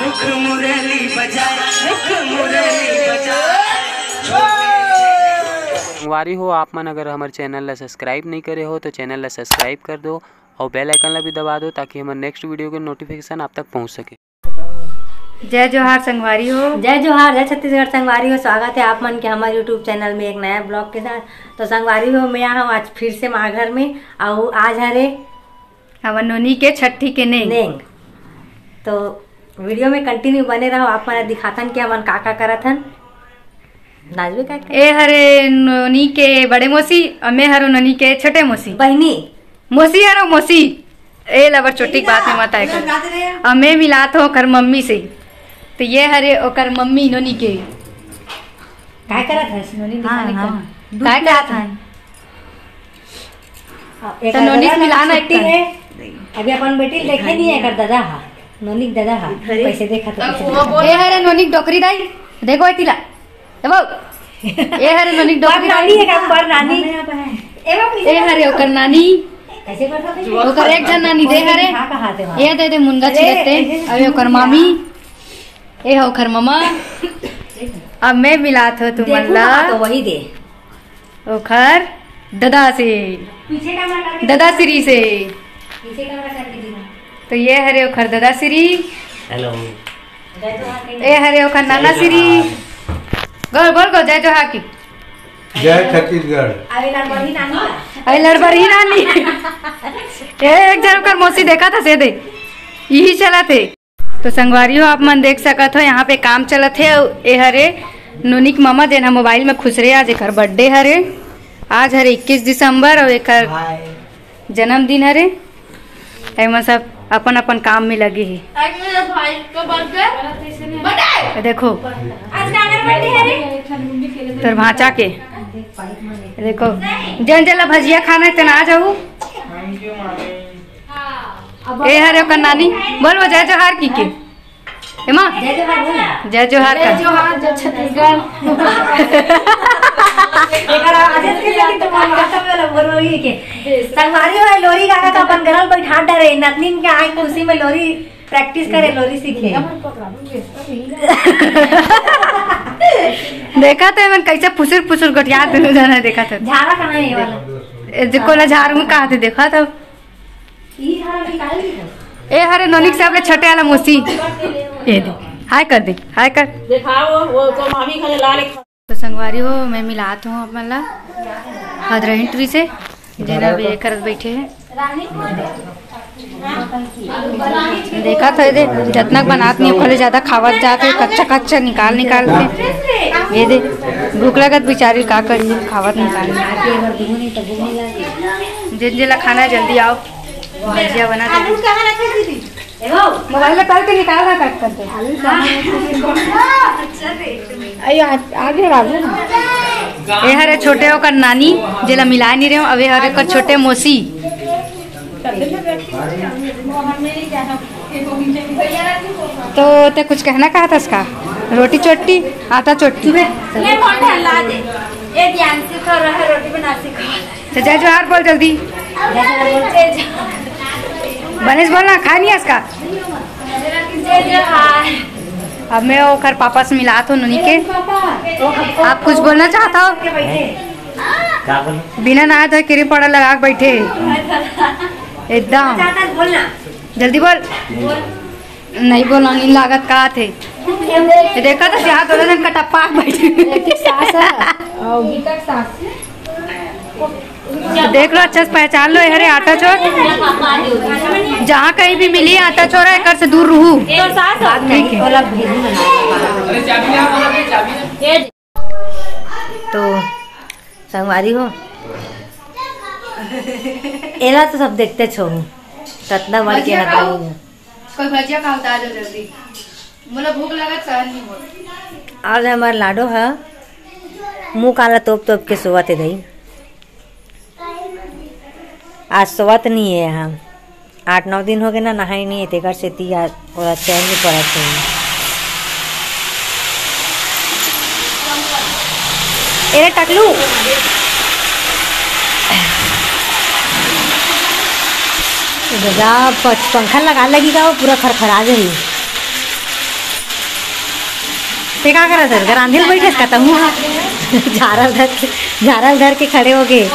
मुख मुरली बजाए, मुख मुरली बजाए। संगवारी हो आप मन अगर हमारे चैनल ला सब्सक्राइब नहीं करे हो तो चैनल ला सब्सक्राइब कर दो और बेल आइकन ला भी दबा दो ताकि हमारे नेक्स्ट वीडियो के नोटिफिकेशन आप तक पहुंच सके। जय जोहार संगवारी हो, जय जोहार, जय छत्तीसगढ़ संगवारी हो। स्वागत है आप मन के हमारे यूट्यूब चैनल में एक नया ब्लॉग के साथ। तो संगवारी हो मैं यहाँ हूँ आज फिर से माँ घर में और आज हरे हमार नोनी के छठी के नेंग। तो वीडियो में कंटिन्यू बने रहो। आप मन दिखाथन कि हमन का करत हन। नाचबे का ए हरे नोनी के बड़े मौसी और मैं हरो नोनी के छोटे मौसी बहनी मौसी हरो मौसी ए लबर छोटी बात में मत आए कर। और मैं मिलात हो कर मम्मी से। तो ये हरे ओकर मम्मी नोनी के काय करत है नोनी दिखाने का काय करत है तो नोनी से मिलाना एक्टिंग है। अभी अपन बेटी देखे नहीं है कर दादा हा नोनी दादा हा पैसे देखा तो ए हरे नोनी डोकरी दाई देखो इतिला ए बाऊ ए हरे नोनी डोकरी नानी है का पर नानी ए हरे ओकर नानी ओकर एक जन नानी दे हरे ये दे दे मुंगा छिलते अबे ओकर मामी ए हो खर ममा अब मैं मिलात हो तुम तो वही दे ओखर दादा से पीछे कैमरा करके दादा श्री से पीछे कैमरा करके दिखा। तो ये हरे ओखर दादा श्री हेलो ए हरे ओखर नाना श्री गोल गोल गो जय जोहार की जय छत्तीसगढ़। अरे लड़बड़ी नानी का अरे लड़बड़ी नानी एक जन ओकर मौसी देखा था से दे यही चला थे। तो संगवारी हो आप मन देख सकत हो यहाँ पे काम चलत है। ए हरे नोनिक मामा जेन हा मोबाइल में खुश रहे आज एक बर्थडे हरे। आज हरे 21 दिसंबर और एक जन्मदिन हरे। एमा सब अपन अपन काम में लगे है। देखो तोर भाचा के देखो जन जला भजिया खाना है तना आ जाऊ। ए हरे ओकर नानी बोल जय जोहार की के ए मां जय जोहार बोल जय जोहार का जय जोहार जय छत्तीसगढ़ एकरा आदेश के लिए तो मन खाता वाला बोलबी के संगवारी हो लोरी गागा का अपन घरल बैठा डरे नतनीन के आई खुशी में लोरी प्रैक्टिस करे लोरी सीखे। देखा तो मन कैसे फुसुर फुसुर गटिया दोनों जना देखा था झाड़ा का नहीं वाला जिको ना झाड़ में कहा थे देखा तो ई झाड़ा निकाल दी ए हरे नोनिक साहब के छठे वाला मौसी ए दे हाय कर दे हाय कर दिखाओ वो तो मामी खाने लाल। तो संगवारी हो मैं मिलात हूँ अपन ला हदरही ट्री से जेना भी करत बैठे हैं। देखा था दे जतना बनात नहीं उखले ज्यादा खावत जाते कच्चा कच्चा निकाल के ये दे भूख लगत बेचारी का करी खावत निकाल जिन जिला खाना जल्दी आओ भजिया बना दे मोबाइल में करके निकालना कट करते आगे ए हरे छोटे होकर नानी जेला मिला नहीं रहे अबे हरे कर छोटे मौसी। तो ते कुछ कहना कहा था इसका रोटी चोटी आटा चोटी तो जय जोहार बोल जल्दी बनेश बोलना खा नहीं इसका। अब मैं ओकर पापा से मिला तो नोनी के आप कुछ बोलना चाहता हो बिना नहा धोए किरी पड़ा लगा के बैठे एकदम जल्दी बोल नहीं बोला नहीं लागत का थे देखा तो हाथ वाला का टप्पा बैठे देख लो अच्छा से पहचान लो हरे आटा चोर जहाँ कहीं भी मिली आटा चोर है कर से दूर रहू। तो संगवारी हो एला तो सब देखते छो ततना मर के कोई भजिया का उतार दो जल्दी मोला भूख लगत सहन नहीं हो। और हमार लाडो है मुँह काला तोप तोप के सोवत है आज सोवत नहीं है। हम 8-9 दिन हो गए ना नहाई नहीं है तेकर से थोड़ा चैन नहीं पड़ा चाहिए। एरे टकलू पंखा लगा लगेगा वो पूरा खरखरा जाए। ते का करा सर घर आंधिल बैठे का तमु झारल धर के खड़े हो गए।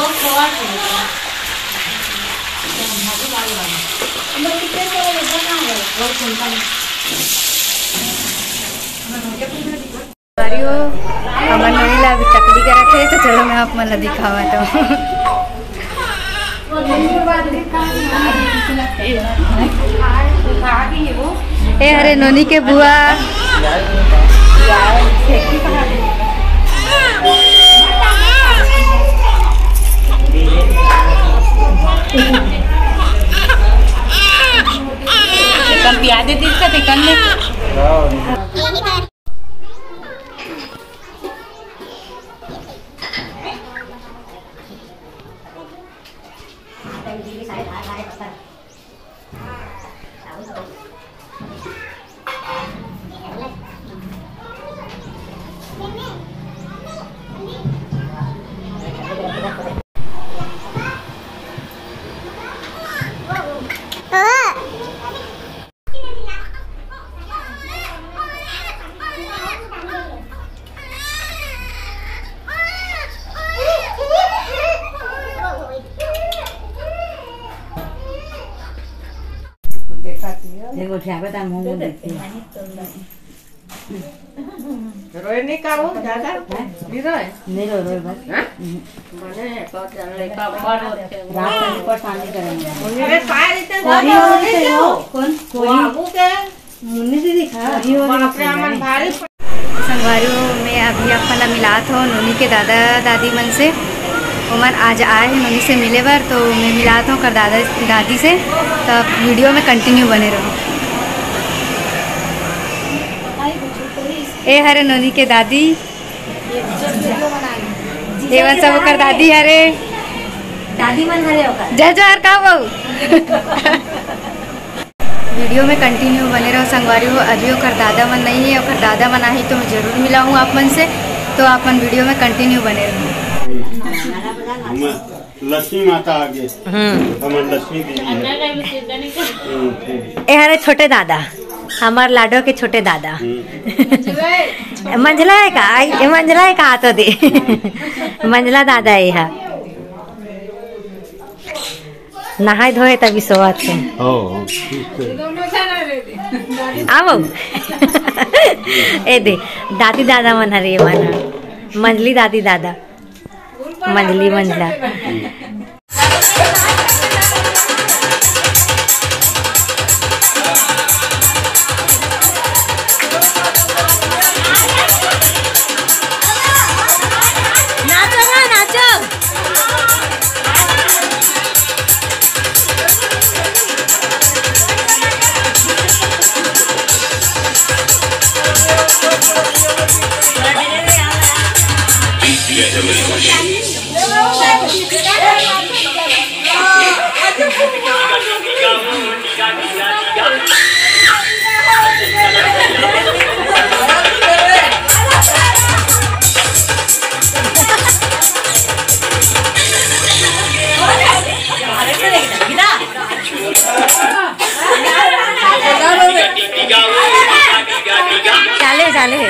हमारे नोनी ला अभी टकली करा थे तो चलो मैं आप मला दिखावा तो ए अरे नोनी के बुआ कम पिया देती इसका टिकन में देखो ठाकुर ता मुंह में देखते रोए नहीं का वो ज्यादा नहीं रोए नहीं रोए बस बने तो चले का बड़ होते रात को ऊपर शांति करेंगे मेरे पैर इतने कोरी हो रही है कौन बाबू के मुन्नी दीदी खा कोरी हो बाप रे मन भारी संगवारी में अभी अपना मिलात हो नोनी के दादा दादी मन से उमन आज आए हैं नोनी से मिले बार तो मैं मिलाता हूँ कर दादा दादी से तो वीडियो में कंटिन्यू बने रहो। ए हरे नोनी के दादी एवं सब कर दादी हरे दादी मन हरे होकर जय जोहर का बहू वीडियो में कंटिन्यू बने रहो संगवारी हो। अभी ओकर दादा मन नहीं है, ओकर दादा मन आई तो मैं जरूर मिला हूँ आप मन से, तो आप मन वीडियो में कंटिन्यू बने रहो। लक्ष्मी माता आगे हमारे लक्ष्मी ए हरे छोटे दादा हमार लाडो के छोटे दादा मंझला है का ये मंझला है का तो दे मंझला दादा है यहाँ नहाए धोए तभी सोवत है आओ ए दे दादी दादा मन हरे मन मंझली दादी दादा मंझली मंझला चाले चाले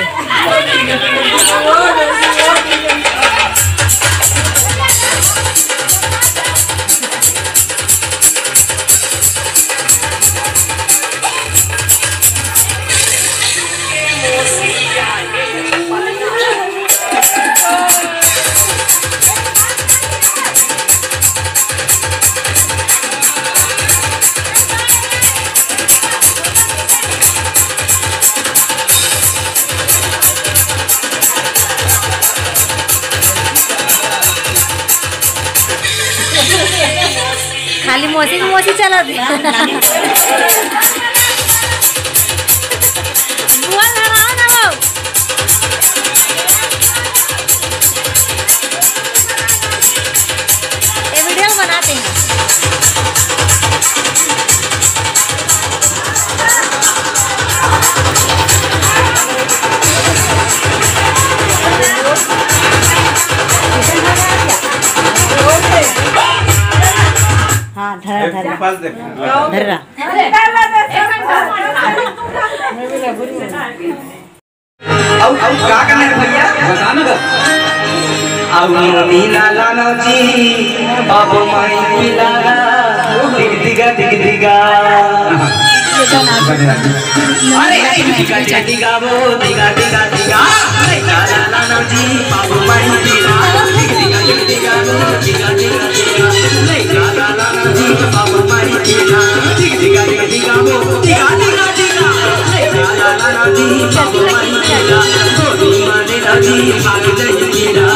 खाली मोसी मोसी चला दी बुआ लड़ाओ ना वो ये वीडियो बनाते हैं हाँ धर धर अब क्या करना है भैया बताना अब नीला लाना जी अब माई मिलाना दिग दिगा अरे दिगा दिगा वो दिगा नीला लाना जी अब माई मिलाना दिग दिगा वो दिगा नीला लाना जी अब माई मिलाना दिग दिगा वो दिगा नीला लाना जी अब माई मिलाना गोदी माने जी भाग जाइएगा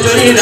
जोड़ी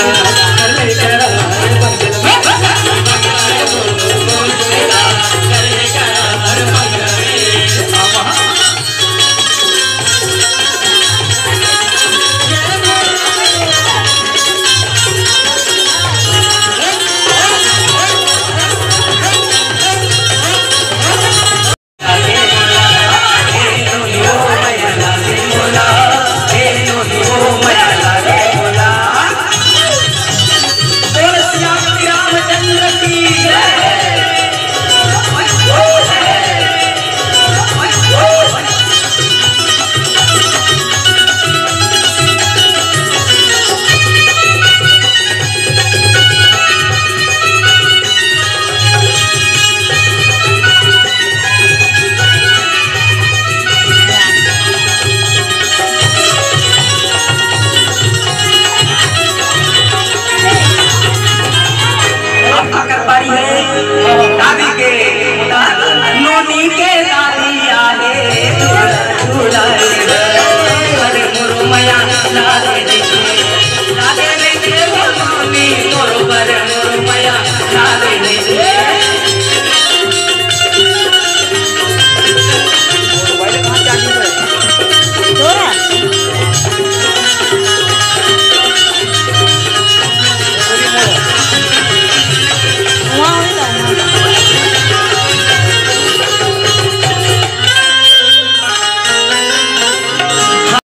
पर मोर माया लागे नहीं